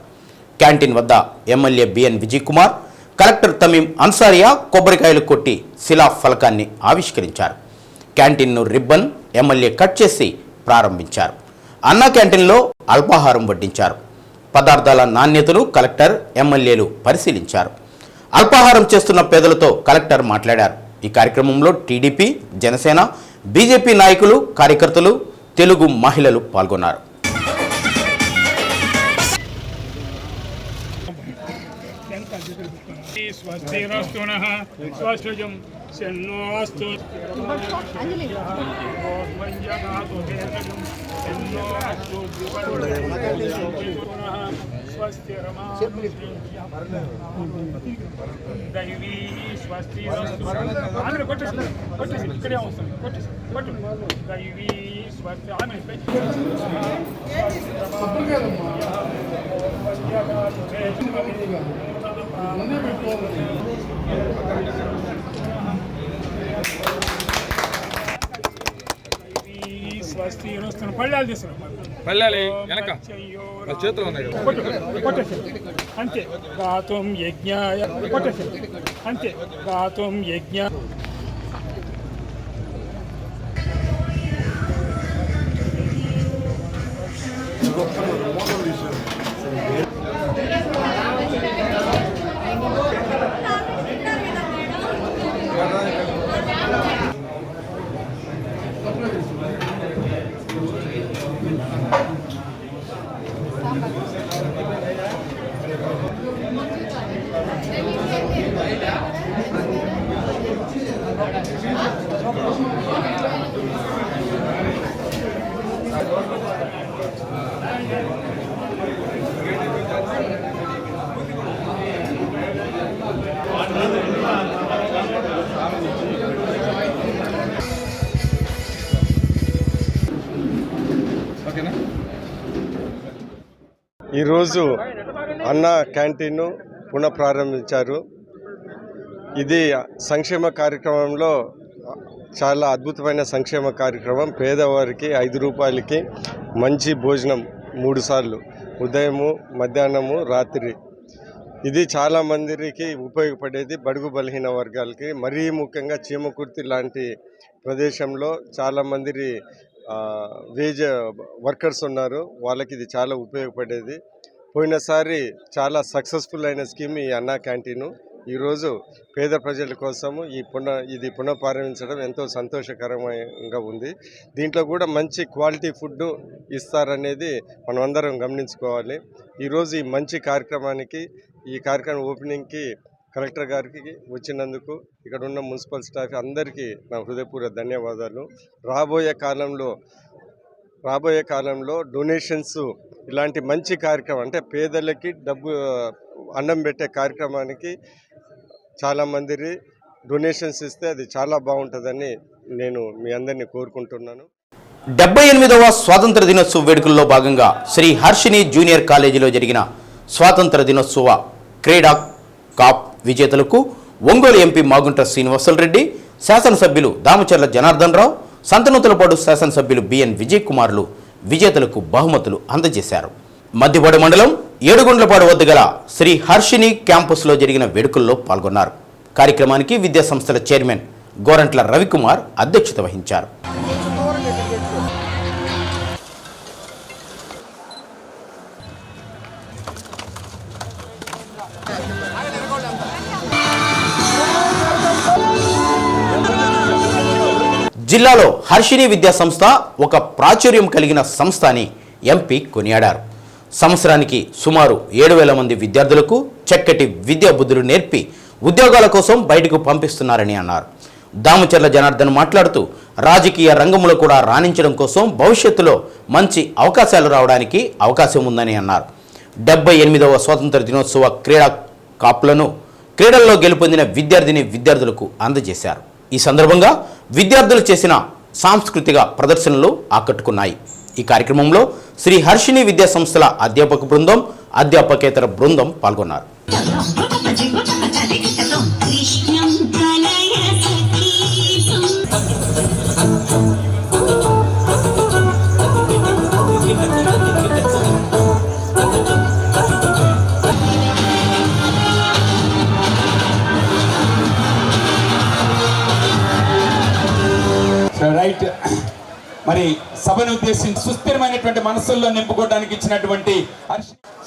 క్యాంటీన్ వద్ద MLA BN Vijay Kumar, collector Tamim Ansariya కొబ్బరికాయలు కొట్టి శిలా ఫలకాన్ని ఆవిష్కరించారు. క్యాంటీన్ను రిబ్బన్ ఎమ్మెల్యే కట్ చేసి ప్రారంభించారు. అన్నా క్యాంటీన్లో అల్పాహారం వడ్డించారు. పదార్థాల నాణ్యతను కలెక్టర్ ఎమ్మెల్యేలు పరిశీలించారు. అల్పాహారం చేస్తున్న పేదలతో కలెక్టర్ మాట్లాడారు. ఈ కార్యక్రమంలో టీడీపీ, జనసేన, బీజేపీ నాయకులు, కార్యకర్తలు, తెలుగు మహిళలు పాల్గొన్నారు. దైవీ స్వస్తి ఇక్కడే వస్తుంది దైవీ స్వస్తి స్వస్తి వస్తున్నాం. పళ్ళాలు తీస్తున్నాం, పళ్ళాలి వెనక చేతులు ఉన్నాయి అంతే. గాతుం యజ్ఞాయ అంతే. గాతుం యజ్ఞ ఈరోజు అన్నా క్యాంటీన్ను పునఃప్రారంభించారు. ఇది సంక్షేమ కార్యక్రమంలో చాలా అద్భుతమైన సంక్షేమ కార్యక్రమం. పేదవారికి 5 రూపాయలకి మంచి భోజనం 3 సార్లు, ఉదయము, మధ్యాహ్నము, రాత్రి. ఇది చాలా మందికి ఉపయోగపడేది, బడుగు బలహీన వర్గాలకి. మరీ ముఖ్యంగా చీమకుర్తి లాంటి ప్రదేశంలో చాలామంది వేజ్ వర్కర్స్ ఉన్నారు, వాళ్ళకి ఇది చాలా ఉపయోగపడేది. పోయినసారి చాలా సక్సెస్ఫుల్ అయిన స్కీమ్ ఈ అన్నా క్యాంటీను. ఈరోజు పేద ప్రజల కోసము ఇది పునఃప్రారంభించడం ఎంతో సంతోషకరంగా ఉంది. దీంట్లో కూడా మంచి క్వాలిటీ ఫుడ్ ఇస్తారనేది మనం అందరం గమనించుకోవాలి. ఈరోజు ఈ మంచి కార్యక్రమానికి, ఈ కార్యక్రమం ఓపెనింగ్కి కలెక్టర్ గారికి వచ్చినందుకు, ఇక్కడ ఉన్న మున్సిపల్ స్టాఫ్ అందరికీ నా హృదయపూర్వక ధన్యవాదాలు. రాబోయే కాలంలో డొనేషన్స్, ఇలాంటి మంచి కార్యక్రమం అంటే పేదలకి అన్నం పెట్టే కార్యక్రమానికి చాలామంది డొనేషన్స్ ఇస్తే అది చాలా బాగుంటుందని నేను మీ అందరినీ కోరుకుంటున్నాను. 78వ స్వాతంత్ర దినోత్సవ వేడుకల్లో భాగంగా శ్రీ హర్షిని జూనియర్ కాలేజీలో జరిగిన స్వాతంత్ర దినోత్సవ క్రీడా కాప్ విజేతలకు ఒంగోలు ఎంపీ మాగుంట శ్రీనివాసులరెడ్డి, శాసనసభ్యులు దామచర్ల జనార్దన్ రావు, సంతనూతలపాడు శాసనసభ్యులు బిఎన్ విజయ్ కుమార్లు విజేతలకు బహుమతులు అందజేశారు. మద్దిపాడు మండలం ఏడుగుండ్లపాడు వద్ద గల శ్రీ హర్షిని క్యాంపస్లో జరిగిన వేడుకల్లో పాల్గొన్నారు. కార్యక్రమానికి విద్యాసంస్థల చైర్మన్ గోరంట్ల రవికుమార్ అధ్యక్షత వహించారు. జిల్లాలో హర్షిణి విద్యా సంస్థ ఒక ప్రాచుర్యం కలిగిన సంస్థ అని ఎంపీ కొనియాడారు. సంవత్సరానికి సుమారు 7,000 మంది విద్యార్థులకు చక్కటి విద్యా బుద్ధులు నేర్పి ఉద్యోగాల కోసం బయటకు పంపిస్తున్నారని అన్నారు. దామచర్ల జనార్దన్ మాట్లాడుతూ రాజకీయ రంగంలో కూడా రాణించడం కోసం భవిష్యత్తులో మంచి అవకాశాలు రావడానికి అవకాశం ఉందని అన్నారు. 78వ స్వాతంత్ర దినోత్సవ క్రీడా కాపులను క్రీడల్లో గెలుపొందిన విద్యార్థులకు అందజేశారు. ఈ సందర్భంగా విద్యార్థులు చేసిన సాంస్కృతిక ప్రదర్శనలు ఆకట్టుకున్నాయి. ఈ కార్యక్రమంలో శ్రీ హర్షిణి విద్యా సంస్థల అధ్యాపక బృందం, అధ్యాపకేతర బృందం పాల్గొన్నారు. రైట్, మరి సభను ఉద్దేశించి సుస్థిరమైనటువంటి మనసుల్లో నింపుకోవడానికి ఇచ్చినటువంటి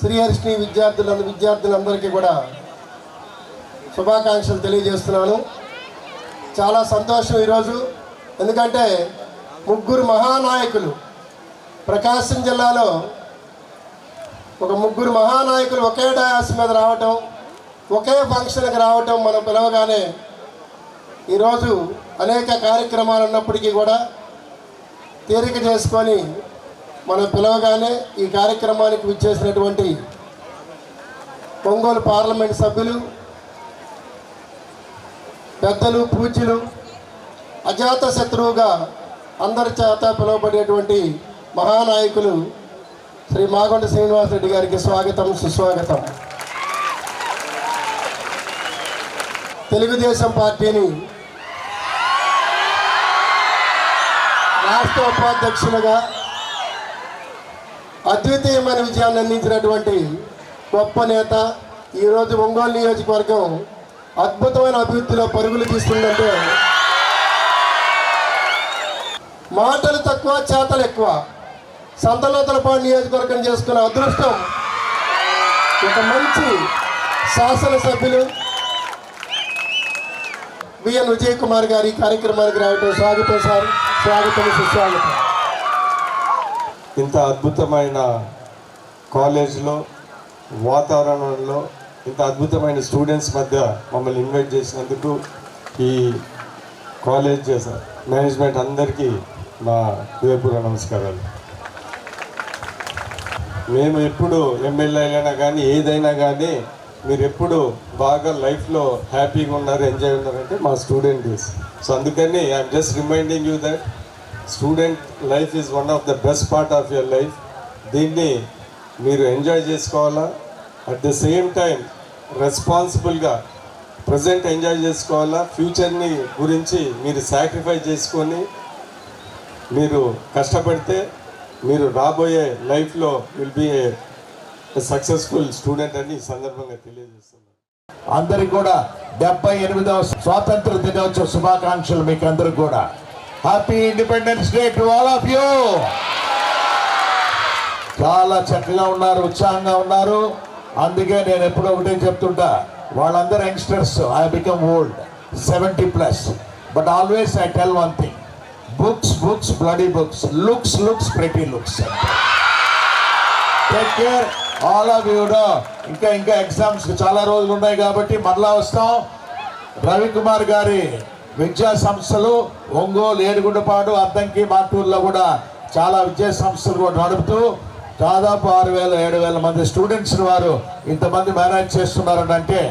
శ్రీ హర్షిణి విద్యార్థులందరికీ కూడా శుభాకాంక్షలు తెలియజేస్తున్నాను. చాలా సంతోషం ఈరోజు, ఎందుకంటే ముగ్గురు మహానాయకులు ప్రకాశం జిల్లాలో ముగ్గురు మహానాయకులు ఒకే డయాస్ మీద రావటం, ఒకే ఫంక్షన్కి రావటం మనం పిలవగానే ఈరోజు అనేక కార్యక్రమాలు ఉన్నప్పటికీ కూడా తీరిక చేసుకొని మనం పిలవగానే ఈ కార్యక్రమానికి విచ్చేసినటువంటి ఒంగోలు పార్లమెంట్ సభ్యులు, పెద్దలు, పూజ్యులు, అజాత శత్రువుగా అందరి చేత పిలువబడేటువంటి మహానాయకులు శ్రీ మాగొండ శ్రీనివాసరెడ్డి గారికి స్వాగతం, సుస్వాగతం. తెలుగుదేశం పార్టీని రాష్ట్ర ఉపాధ్యక్షులుగా అద్వితీయమైన విజయాన్ని అందించినటువంటి గొప్ప నేత. ఈరోజు ఒంగోలు నియోజకవర్గం అద్భుతమైన అభివృద్ధిలో పరుగులు తీస్తుందంటే మాటలు తక్కువ, చేతలు ఎక్కువ. సంతనూతలపాడు నియోజకవర్గం చేసుకున్న అదృష్టం ఒక మంచి శాసనసభ్యులు బిఎన్ విజయ్ కుమార్ గారి కార్యక్రమానికి రావటం స్వాగతం సార్, స్వాగతం, సుస్వాగతం. ఇంత అద్భుతమైన కాలేజ్లో వాతావరణంలో ఇంత అద్భుతమైన స్టూడెంట్స్ మధ్య మమ్మల్ని ఇన్వైట్ చేసినందుకు ఈ కాలేజ్ మేనేజ్మెంట్ అందరికీ మా హృదయపూర్వక నమస్కారాలు. మేము ఎప్పుడు ఎమ్మెల్యేలైనా కానీ ఏదైనా కానీ మీరు ఎప్పుడు బాగా లైఫ్లో హ్యాపీగా ఉన్నారు, ఎంజాయ్ ఉన్నారంటే మా స్టూడెంట్ డేస్. సో అందుకని I'm just reminding you that student life is one of the best part of your life. దీన్ని మీరు ఎంజాయ్ చేసుకోవాలా, అట్ ద సేమ్ టైం రెస్పాన్సిబుల్గా ప్రజెంట్ ఎంజాయ్ చేసుకోవాలా. ఫ్యూచర్ని గురించి మీరు సాక్రిఫైస్ చేసుకొని మీరు కష్టపడితే మీరు రాబోయే లైఫ్లో will be a successful student అని ఈ సందర్భంగా తెలియజేస్తున్నాను. అందరికి కూడా 78వ స్వాతంత్ర దినోత్సవ శుభాకాంక్షలు మీకు అందరికి కూడా. Happy independence day to all of you. చాలా చక్కగా ఉన్నారు, ఉత్సాహంగా ఉన్నారు. అందుకే నేను ఎప్పుడో ఒకటే చెప్తుంటా, వాళ్ళందరూ youngsters, I become old 70+. But always I tell one thing, books bloody books, looks pretty looks. Take care all of you. ఇంకా ఎగ్జామ్స్ చాలా రోజులు ఉన్నాయి కాబట్టి మరలా వస్తాం. రవికుమార్ గారి విద్యా సంస్థలు ఒంగోలు, ఏడుగుండపాడు, అద్దంకి, మాటూరులో కూడా చాలా విద్యా సంస్థలు కూడా నడుపుతూ దాదాపు 6,000-7,000 మంది స్టూడెంట్స్ వారు ఇంతమంది మేనేజ్ చేస్తున్నారని.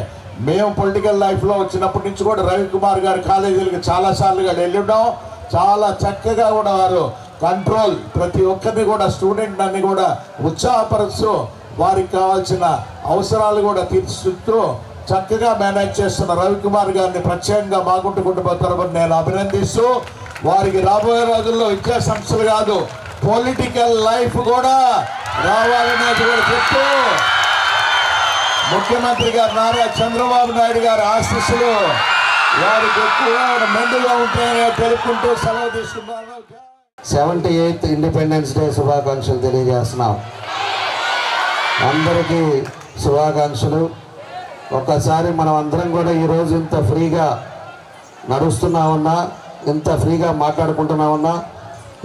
మేము పొలిటికల్ లైఫ్లో వచ్చినప్పటి నుంచి కూడా రవికుమార్ గారి కాలేజీలకు చాలాసార్లుగా వెళ్ళినాం. చాలా చక్కగా కూడా వారు కంట్రోల్, ప్రతి ఒక్కరిని కూడా స్టూడెంట్ అన్ని కూడా ఉత్సాహపరుస్తూ వారికి కావాల్సిన అవసరాలు కూడా తీర్చుతూ చక్కగా మేనేజ్ చేస్తున్న రవికుమార్ గారిని ప్రత్యేకంగా మాగుంట కుటుంబ తరపున నేను అభినందిస్తూ, వారికి రాబోయే రోజుల్లో విద్యా సంస్థలు కాదు పొలిటికల్ లైఫ్ కూడా రావాలనేది కూడా చెప్తూ, ముఖ్యమంత్రి గారు నారా చంద్రబాబు నాయుడు గారి ఆశీస్సులు వారికి ఎక్కువ మెండుగా ఉంటాయని తెలుపుకుంటూ సెలవు తీసుకున్నాను. 78th ఇండిపెండెన్స్ డే శుభాకాంక్షలు తెలియజేస్తున్నాం. అందరికీ శుభాకాంక్షలు. ఒక్కసారి మనం అందరం కూడా ఈరోజు ఇంత ఫ్రీగా నడుస్తున్నా ఉన్నా, ఇంత ఫ్రీగా మాట్లాడుకుంటున్నా ఉన్నా,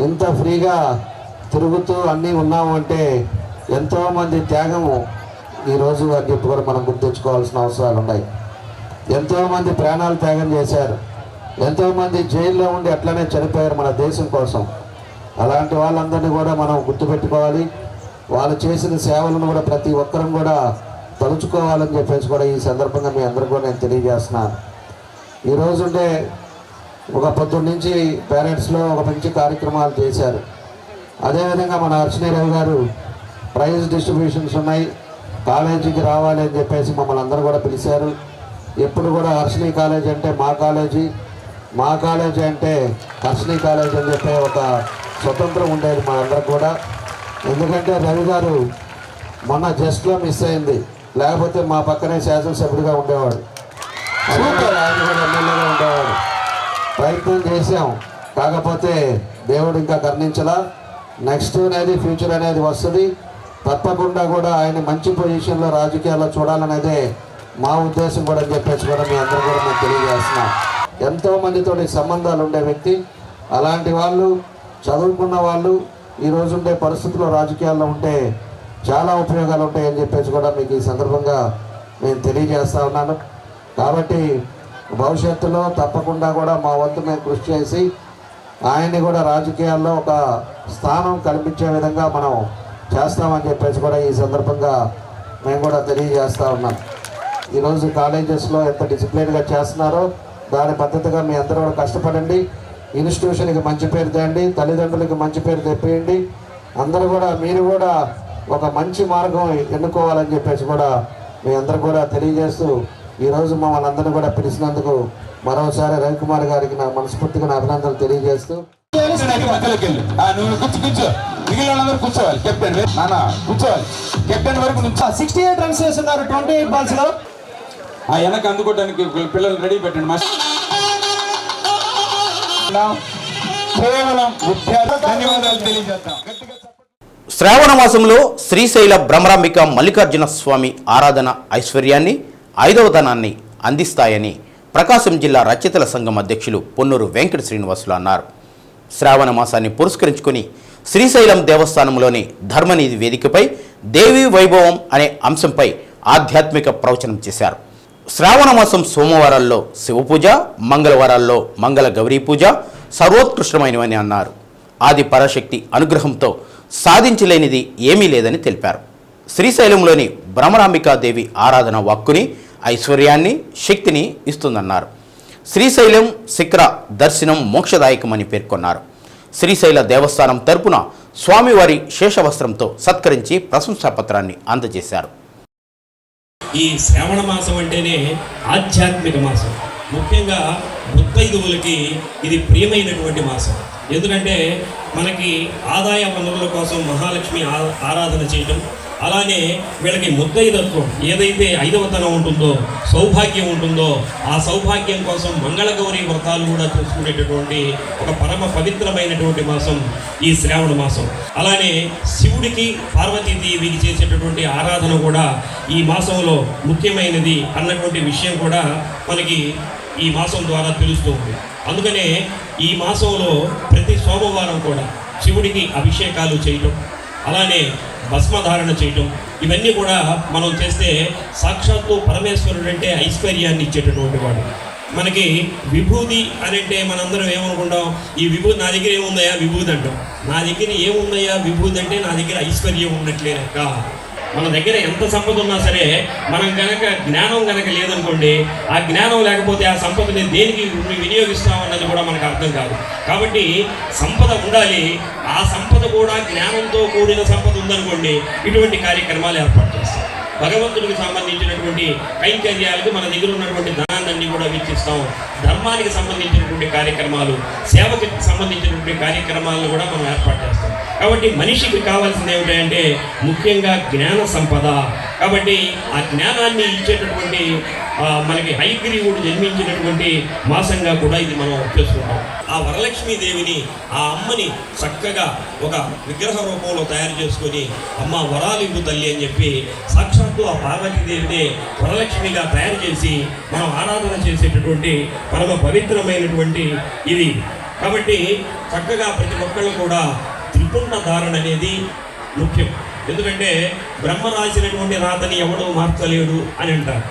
ఇంత ఫ్రీగా తిరుగుతూ అన్నీ ఉన్నాము అంటే ఎంతోమంది త్యాగము ఈరోజు అని చెప్పి కూడా మనం గుర్తుంచుకోవాల్సిన అవసరాలు ఉన్నాయి. ఎంతోమంది ప్రాణాలు త్యాగం చేశారు, ఎంతోమంది జైల్లో ఉండి అట్లనే చనిపోయారు మన దేశం కోసం. అలాంటి వాళ్ళందరినీ కూడా మనం గుర్తుపెట్టుకోవాలి. వాళ్ళు చేసిన సేవలను కూడా ప్రతి ఒక్కరం కూడా తలుచుకోవాలని చెప్పేసి కూడా ఈ సందర్భంగా మీ అందరూ కూడా నేను తెలియజేస్తున్నాను. ఈరోజుండే ఒక పొద్దున్న నుంచి పేరెంట్స్లో ఒక మంచి కార్యక్రమాలు చేశారు. అదేవిధంగా మన అర్చనీరావు గారు ప్రైజ్ డిస్ట్రిబ్యూషన్స్ ఉన్నాయి, కాలేజీకి రావాలి అని చెప్పేసి మమ్మల్ని అందరూ కూడా పిలిచారు. ఎప్పుడు కూడా హర్షిని కాలేజ్ అంటే మా కాలేజీ, మా కాలేజీ అంటే హర్షిని కాలేజ్ అని చెప్పే ఒక స్వతంత్రం ఉండేది మా అందరికి కూడా. ఎందుకంటే రవి గారు మొన్న జస్ట్లో మిస్ అయింది, లేకపోతే మా పక్కనే శాసనసభ్యుడిగా ఉండేవాడు, ఆయన కూడా ఎమ్మెల్యేగా ఉండేవాడు. ప్రయత్నం చేశాం, కాకపోతే దేవుడు ఇంకా కరుణించలా. నెక్స్ట్ అనేది ఫ్యూచర్ అనేది వస్తుంది. తప్పకుండా కూడా ఆయన మంచి పొజిషన్లో రాజకీయాల్లో చూడాలనేదే మా ఉద్దేశం కూడా అని చెప్పేసి కూడా మీ అందరూ కూడా మేము తెలియజేస్తున్నాం. ఎంతోమందితో సంబంధాలు ఉండే వ్యక్తి, అలాంటి వాళ్ళు చదువుకున్న వాళ్ళు ఈరోజు ఉండే పరిస్థితుల్లో రాజకీయాల్లో ఉంటే చాలా ఉపయోగాలు ఉంటాయని చెప్పేసి కూడా మీకు ఈ సందర్భంగా నేను తెలియజేస్తా ఉన్నాను. కాబట్టి భవిష్యత్తులో తప్పకుండా కూడా మా వంతు మేము కృషి చేసి ఆయన్ని కూడా రాజకీయాల్లో ఒక స్థానం కల్పించే విధంగా మనం చేస్తామని చెప్పేసి కూడా ఈ సందర్భంగా మేము కూడా తెలియజేస్తూ ఉన్నాం. ఈరోజు కాలేజెస్లో ఎంత డిసిప్లిన్గా చేస్తున్నారో దాని పద్ధతిగా మీ అందరూ కూడా కష్టపడండి. ఇన్స్టిట్యూషన్కి మంచి పేరు తేండి, తల్లిదండ్రులకి మంచి పేరు తెప్పియండి. అందరూ కూడా మీరు కూడా ఒక మంచి మార్గం ఎన్నుకోవాలని చెప్పేసి కూడా మీ అందరూ కూడా తెలియజేస్తూ ఈరోజు మమ్మల్ని అందరినీ కూడా పిలిచినందుకు మరోసారి రవికుమార్ గారికి నా మనస్ఫూర్తిగా నా అభినందనలు తెలియజేస్తూ కూర్చోవాలి. కెప్టెన్ నాన్న కూర్చోవాలి. కెప్టెన్ వరకు 68 రన్స్ చేస్తున్నారు 28 balls లో. ఆ వెనక అందుకోవడానికి పిల్లలు రెడీ పెట్టండి మాస్టర్. కేవలం ధన్యవాదాలు తెలియజేద్దాం. శ్రావణ మాసంలో శ్రీశైల భ్రమరాంబిక మల్లికార్జున స్వామి ఆరాధన ఐశ్వర్యాన్ని, ఐదవతనాన్ని అందిస్తాయని ప్రకాశం జిల్లా రచయితల సంఘం అధ్యక్షులు పొన్నూరు వెంకట శ్రీనివాసులు అన్నారు. శ్రావణ మాసాన్ని పురస్కరించుకుని శ్రీశైలం దేవస్థానంలోని ధర్మనిధి వేదికపై దేవీ వైభవం అనే అంశంపై ఆధ్యాత్మిక ప్రవచనం చేశారు. శ్రావణ మాసం సోమవారాల్లో శివపూజ, మంగళవారాల్లో మంగళ గౌరీ పూజ సర్వోత్కృష్టమైనవని అన్నారు. ఆది పరాశక్తి అనుగ్రహంతో సాధించలేనిది ఏమీ లేదని తెలిపారు. శ్రీశైలంలోని భ్రమరాంబికాదేవి ఆరాధన వాక్కుని, ఐశ్వర్యాన్ని, శక్తిని ఇస్తుందన్నారు. శ్రీశైలం శిఖర దర్శనం మోక్షదాయకమని పేర్కొన్నారు. శ్రీశైల దేవస్థానం తరపున స్వామివారి శేషవస్త్రంతో సత్కరించి ప్రశంసాపత్రాన్ని అందజేశారు. ఈ శ్రావణ మాసం అంటేనే ఆధ్యాత్మిక మాసం. ముఖ్యంగా ముత్తైదువులకి ఇది ప్రియమైనటువంటి మాసం. ఎందుకంటే మనకి ఆదాయ వనరుల కోసం మహాలక్ష్మి ఆరాధన చేయటం, అలానే వీళ్ళకి ముత్తైదత్వం ఏదైతే ఐదవతనం ఉంటుందో, సౌభాగ్యం ఉంటుందో, ఆ సౌభాగ్యం కోసం మంగళగౌరి వ్రతాలు కూడా చేసుకునేటటువంటి ఒక పరమ పవిత్రమైనటువంటి మాసం ఈ శ్రావణ మాసం. అలానే శివుడికి పార్వతీదేవికి చేసేటటువంటి ఆరాధన కూడా ఈ మాసంలో ముఖ్యమైనది అన్నటువంటి విషయం కూడా మనకి ఈ మాసం ద్వారా తెలుస్తుంది. అందుకనే ఈ మాసంలో ప్రతి సోమవారం కూడా శివుడికి అభిషేకాలు చేయటం, అలానే భస్మధారణ చేయటం, ఇవన్నీ కూడా మనం చేస్తే సాక్షాత్తు పరమేశ్వరుడు అంటే ఐశ్వర్యాన్ని ఇచ్చేటటువంటి వాడు. మనకి విభూది అని అంటే మనందరం ఏమనుకుంటాం, ఈ విభూతి నా దగ్గర ఏముందయా విభూతి అంటాం. నా దగ్గర ఏముందయ్యా విభూతి అంటే నా దగ్గర ఐశ్వర్యం ఉన్నట్లేనక్క. మన దగ్గర ఎంత సంపద ఉన్నా సరే మనం కనుక జ్ఞానం కనుక లేదనుకోండి, ఆ జ్ఞానం లేకపోతే ఆ సంపదని దేనికి వినియోగిస్తామన్నది కూడా మనకు అర్థం కాదు. కాబట్టి సంపద ఉండాలి. ఆ సంపద కూడా జ్ఞానంతో కూడిన సంపద ఉందనుకోండి, ఇటువంటి కార్యక్రమాలు ఏర్పాటు చేస్తాం. భగవంతుడికి సంబంధించినటువంటి కైంకర్యాలకు మన దగ్గర ఉన్నటువంటి ధనాన్ని కూడా వెచ్చిస్తాం. ధర్మానికి సంబంధించినటువంటి కార్యక్రమాలు, సేవకి సంబంధించినటువంటి కార్యక్రమాలను కూడా మనం ఏర్పాటు చేస్తాం. కాబట్టి మనిషికి కావాల్సింది ఏమిటంటే ముఖ్యంగా జ్ఞాన సంపద. కాబట్టి ఆ జ్ఞానాన్ని ఇచ్చేటటువంటి మనకి హయగ్రీవుడు జన్మించినటువంటి మాసంగా కూడా ఇది మనం చేసుకుంటాం. ఆ వరలక్ష్మీదేవిని, ఆ అమ్మని చక్కగా ఒక విగ్రహ రూపంలో తయారు చేసుకొని అమ్మ వరాలు ఇవ్వు తల్లి అని చెప్పి సాక్షాత్తు ఆ పార్వతీదేవిని వరలక్ష్మిగా తయారు చేసి మనం ఆరాధన చేసేటటువంటి పరమ పవిత్రమైనటువంటి ఇది. కాబట్టి చక్కగా ప్రతి ఒక్కళ్ళు కూడా త్రిపుండ ధారణ అనేది ముఖ్యం. ఎందుకంటే బ్రహ్మ రాసినటువంటి రాతని ఎవడో మార్చలేడు అని అంటారు.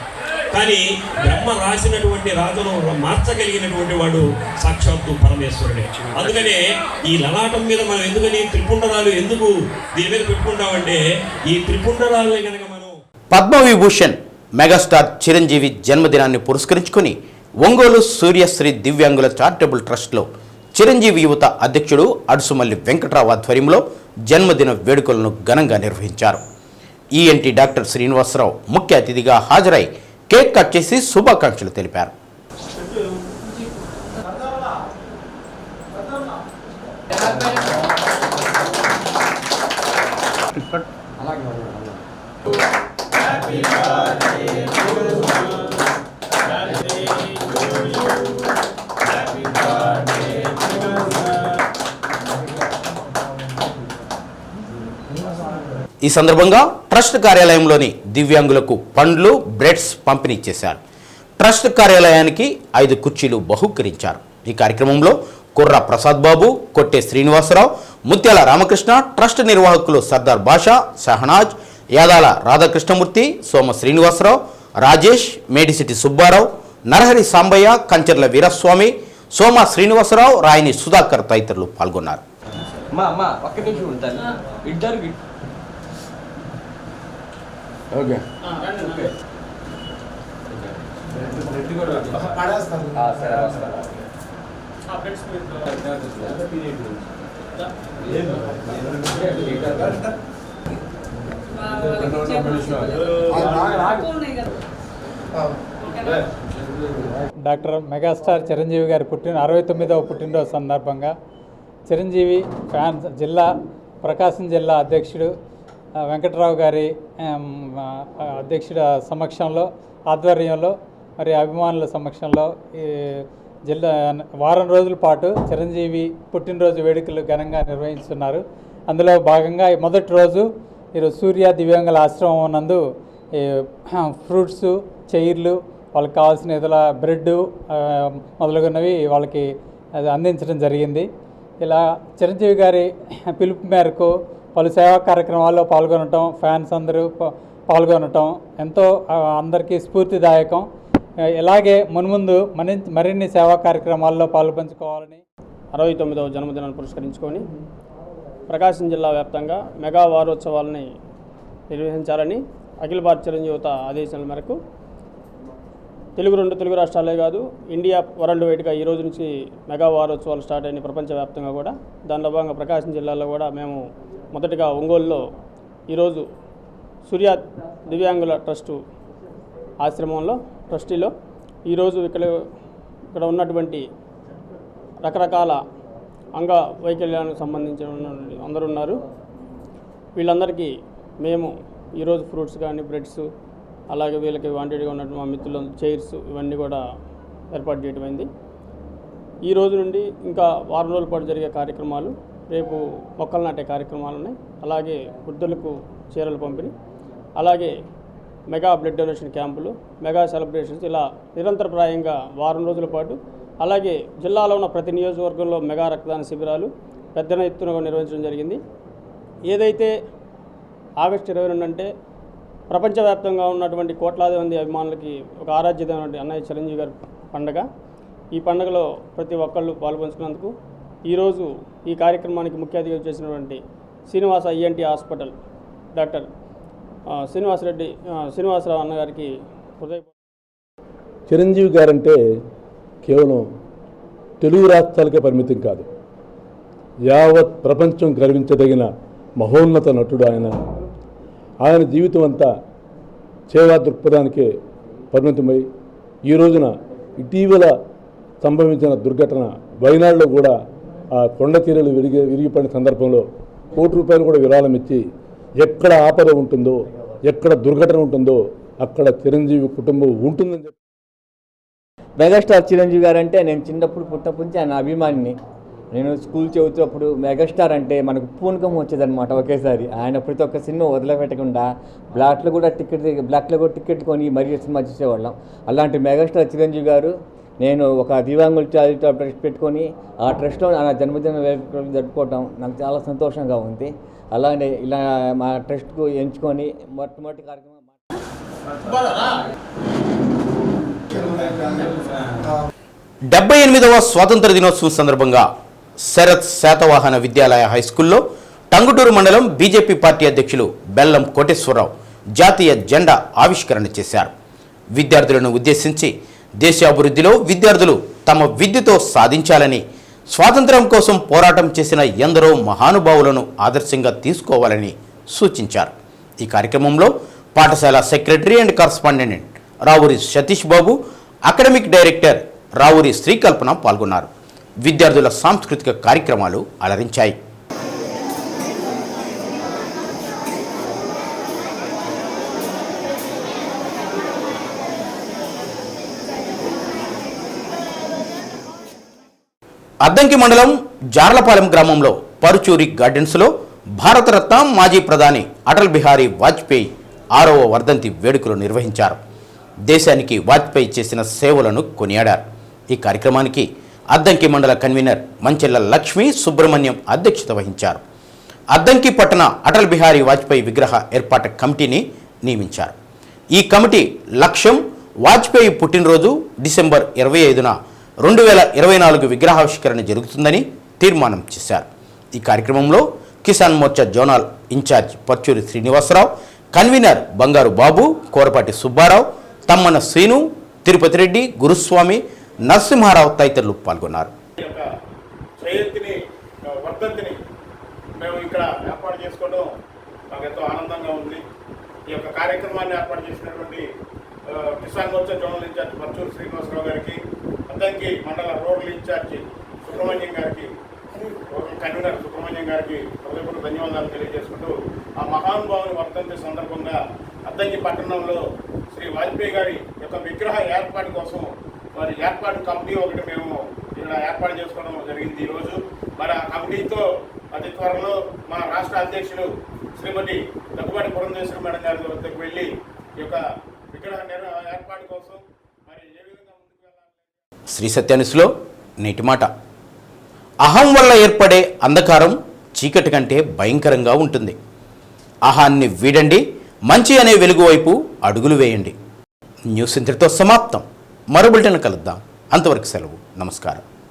కానీ బ్రహ్మ రాసినటువంటి రాతను మార్చగలిగినటువంటి వాడు సాక్షాత్తు పరమేశ్వరుడే. అందుకనే ఈ లలాటం మీద మనం ఎందుకని త్రిపుండరాలు ఎందుకు దీని మీద పెట్టుకుంటామంటే ఈ త్రిపుండరాలని కనుక మనం పద్మవిభూషణ్ మెగాస్టార్ చిరంజీవి జన్మదినాన్ని పురస్కరించుకొని ఒంగోలు సూర్యశ్రీ దివ్యాంగుల చారిటబుల్ ట్రస్ట్లో చిరంజీవి యువత అధ్యక్షుడు అడుసుమల్లి వెంకట్రావు ఆధ్వర్యంలో జన్మదిన వేడుకలను ఘనంగా నిర్వహించారు. ఈఎన్టీ డాక్టర్ శ్రీనివాసరావు ముఖ్య అతిథిగా హాజరై కేక్ కట్ చేసి శుభాకాంక్షలు తెలిపారు. ఈ సందర్భంగా ట్రస్ట్ కార్యాలయంలోని దివ్యాంగులకు పండ్లు, బ్రెడ్స్ పంపిణీ చేశారు. ట్రస్ట్ కార్యాలయానికి 5 కుర్చీలు బహూకరించారు. ఈ కార్యక్రమంలో కుర్ర ప్రసాద్ బాబు, కొట్టే శ్రీనివాసరావు, ముత్యాల రామకృష్ణ, ట్రస్ట్ నిర్వాహకులు సర్దార్ బాషా, షహనాజ్, యాదాల రాధాకృష్ణమూర్తి, సోమ శ్రీనివాసరావు, రాజేష్, మేడిసిటి సుబ్బారావు, నరహరి సాంబయ్య, కంచర్ల వీరస్వామి, సోమ శ్రీనివాసరావు, రాయని సుధాకర్ తదితరులు పాల్గొన్నారు. డాక్టర్ మెగాస్టార్ చిరంజీవి గారి 69వ పుట్టినరోజు సందర్భంగా చిరంజీవి ఫ్యాన్స్ ప్రకాశం జిల్లా అధ్యక్షుడు వెంకట్రావు గారి అధ్యక్షుడి సమక్షంలో, ఆధ్వర్యంలో, మరి అభిమానుల సమక్షంలో ఈ జిల్లా వారం రోజుల పాటు చిరంజీవి పుట్టినరోజు వేడుకలు ఘనంగా నిర్వహిస్తున్నారు. అందులో భాగంగా మొదటి రోజు ఈరోజు సూర్య దివ్యాంగుల ఆశ్రమం నందు ఫ్రూట్స్, చైర్లు, వాళ్ళకి కావాల్సిన ఇతర బ్రెడ్ మొదలగున్నవి వాళ్ళకి అందించడం జరిగింది. ఇలా చిరంజీవి గారి పిలుపు మేరకు పలు సేవా కార్యక్రమాల్లో పాల్గొనటం, ఫ్యాన్స్ అందరూ పాల్గొనటం ఎంతో అందరికీ స్ఫూర్తిదాయకం. ఇలాగే మున్ముందు మరిన్ని సేవా కార్యక్రమాల్లో పాల్పంచుకోవాలని 69వ జన్మదినాన్ని పురస్కరించుకొని ప్రకాశం జిల్లా వ్యాప్తంగా మెగా వారోత్సవాలని నిర్వహించాలని అఖిల భారత చిరంజీవి యువత ఆదేశాల మేరకు రెండు తెలుగు రాష్ట్రాలే కాదు, ఇండియా వరల్డ్ వైడ్గా ఈ రోజు నుంచి మెగా వారోత్సవాలు స్టార్ట్ అయినాయి ప్రపంచవ్యాప్తంగా కూడా. దానిలో భాగంగా ప్రకాశం జిల్లాలో కూడా మేము మొదటిగా ఒంగోలులో ఈరోజు సూర్య దివ్యాంగుల ట్రస్టు ఆశ్రమంలో ట్రస్టీలో ఈరోజు ఇక్కడ ఉన్నటువంటి రకరకాల అంగవైకల్యానికి సంబంధించిన అందరూ ఉన్నారు. వీళ్ళందరికీ మేము ఈరోజు ఫ్రూట్స్ కానీ, బ్రెడ్స్, అలాగే వీళ్ళకి వాంటెడ్గా ఉన్నటువంటి మా మిత్రుల చైర్స్ ఇవన్నీ కూడా ఏర్పాటు చేయడమైంది. ఈ రోజు నుండి ఇంకా వారం రోజుల పాటు జరిగే కార్యక్రమాలు, రేపు మొక్కలు నాటే కార్యక్రమాలు ఉన్నాయి. అలాగే వృద్ధులకు చీరలు పంపిణీ, అలాగే మెగా బ్లడ్ డొనేషన్ క్యాంపులు, మెగా సెలబ్రేషన్స్, ఇలా నిరంతరప్రాయంగా వారం రోజుల పాటు, అలాగే జిల్లాలో ఉన్న ప్రతి నియోజకవర్గంలో మెగా రక్తదాన శిబిరాలు పెద్ద ఎత్తున నిర్వహించడం జరిగింది. ఏదైతే ఆగస్టు 22 అంటే ప్రపంచవ్యాప్తంగా ఉన్నటువంటి కోట్లాది మంది అభిమానులకి ఒక ఆరాధ్యమైనటువంటి అన్నయ్య చిరంజీవి గారి పండుగ. ఈ పండుగలో ప్రతి ఒక్కళ్ళు పాల్పంచుకున్నందుకు ఈరోజు ఈ కార్యక్రమానికి ముఖ్య అతిథిగా చేసినటువంటి Srinivasa ENT hospital doctor Srinivasarao అన్నగారికి చిరంజీవి గారంటే కేవలం తెలుగు రాష్ట్రాలకే పరిమితం కాదు, యావత్ ప్రపంచం గర్వించదగిన మహోన్నత నటుడు ఆయన. ఆయన జీవితం అంతా సేవా దృక్పథానికే పరిమితమై ఈ రోజున ఇటీవల సంభవించిన దుర్ఘటన వైనాడులో కూడా ఆ కొండ తీరలు విరిగిపడిన సందర్భంలో ₹1 కోటి కూడా విరాళం ఇచ్చి ఎక్కడ ఆపద ఉంటుందో, ఎక్కడ దుర్ఘటన ఉంటుందో అక్కడ చిరంజీవి కుటుంబం ఉంటుందని చెప్పి. మెగాస్టార్ చిరంజీవి గారు అంటే నేను చిన్నప్పుడు పుట్టినప్పటి నుంచి ఆయన అభిమానిని. నేను స్కూల్ చదువుతున్నప్పుడు మెగాస్టార్ అంటే మనకు పూనకం వచ్చేదన్నమాట ఒకేసారి. ఆయన ప్రతి ఒక్క సినిమా వదిలిపెట్టకుండా బ్లాక్లో కూడా టికెట్ కొని మరీ సినిమా చూసేవాళ్ళం. అలాంటి మెగాస్టార్ చిరంజీవి గారు నేను ఒక దివ్యాంగుల చారిటబుల్ ట్రస్ట్ పెట్టుకొని ఆ ట్రస్ట్లో నా జన్మదిన వేడుకలు జరుపుకోవటం నాకు చాలా సంతోషంగా ఉంది. అలానే ఇలా మా ట్రస్ట్కు ఎంచుకొని మొట్టమొదటి కార్యక్రమం 78వ స్వాతంత్ర దినోత్సవం సందర్భంగా శరత్ శాతవాహన విద్యాలయ హైస్కూల్లో టంగుటూరు మండలం బీజేపీ పార్టీ అధ్యక్షులు బెల్లం కోటేశ్వరరావు జాతీయ జెండా ఆవిష్కరణ చేశారు. విద్యార్థులను ఉద్దేశించి దేశాభివృద్ధిలో విద్యార్థులు తమ విద్యతో సాధించాలని, స్వాతంత్ర్యం కోసం పోరాటం చేసిన ఎందరో మహానుభావులను ఆదర్శంగా తీసుకోవాలని సూచించారు. ఈ కార్యక్రమంలో పాఠశాల secretary and correspondent Ravuri Satish Babu, academic director Ravuri Srikalpana పాల్గొన్నారు. విద్యార్థుల సాంస్కృతిక కార్యక్రమాలు అలరించాయి. అద్దంకి మండలం జార్లపాలెం గ్రామంలో పరుచూరి గార్డెన్స్లో భారతరత్న మాజీ ప్రధాని అటల్ బిహారీ వాజ్పేయి 6వ వర్ధంతి వేడుకలు నిర్వహించారు. దేశానికి వాజ్పేయి చేసిన సేవలను కొనియాడారు. ఈ కార్యక్రమానికి అద్దంకి మండల కన్వీనర్ మంచెల్ల లక్ష్మీ సుబ్రహ్మణ్యం అధ్యక్షత వహించారు. అద్దంకి పట్టణ అటల్ బిహారీ వాజ్పేయి విగ్రహ ఏర్పాటు కమిటీని నియమించారు. ఈ కమిటీ లక్ష్యం వాజ్పేయి పుట్టినరోజు డిసెంబర్ 25న 2024 విగ్రహావిష్కరణ జరుగుతుందని తీర్మానం చేశారు. ఈ కార్యక్రమంలో Kisan Morcha zonal in-charge Parchuri Srinivasarao, convener Bangaru Babu, Korapati Subbarao, Tammana Srinu, Tirupati Reddy, గురుస్వామి, నరసింహారావు తదితరులు పాల్గొన్నారు. వర్ధంతిని మేము ఇక్కడ ఏర్పాటు చేసుకోవడం మాకు ఎంతో ఆనందంగా ఉంది. ఈ యొక్క కార్యక్రమాన్ని ఏర్పాటు చేసినటువంటి కిసాన్ మోర్చా జోనల్ ఇన్ఛార్జ్ పర్చూరి శ్రీనివాసరావు గారికి, అద్దంకి మండల రూరల్ ఇన్ఛార్జి సుబ్రహ్మణ్యం గారికి, కన్వీనర్ సుబ్రహ్మణ్యం గారికి హృదయపూర్వక ధన్యవాదాలు తెలియజేసుకుంటూ, ఆ మహానుభావుని వర్ధంతి సందర్భంగా అద్దంకి పట్టణంలో శ్రీ వాజ్పేయి గారి యొక్క విగ్రహ ఏర్పాటు కోసం మరి ఏర్పాటు కమిటీ ఒకటి మేము ఇక్కడ ఏర్పాటు చేసుకోవడం జరిగింది ఈరోజు. మరి ఆ కమిటీతో అతి త్వరలో మా రాష్ట్ర అధ్యక్షులు శ్రీమతి దగ్గుబాటి పురంధేశ్వరి మేడం గారి వద్దకు వెళ్ళి ఈ యొక్క విగ్రహ ఏర్పాటు కోసం మరి ఏ విధంగా ముందుకు వెళ్ళాలి. శ్రీ సత్యానుసులో నేటి మాట: అహం వల్ల ఏర్పడే అంధకారం చీకటి కంటే భయంకరంగా ఉంటుంది. అహాన్ని వీడండి, మంచి అనే వెలుగు వైపు అడుగులు వేయండి. న్యూస్ ఇంతటితో సమాప్తం. మరో బులెటిన్ కలుద్దాం. అంతవరకు సెలవు. నమస్కారం.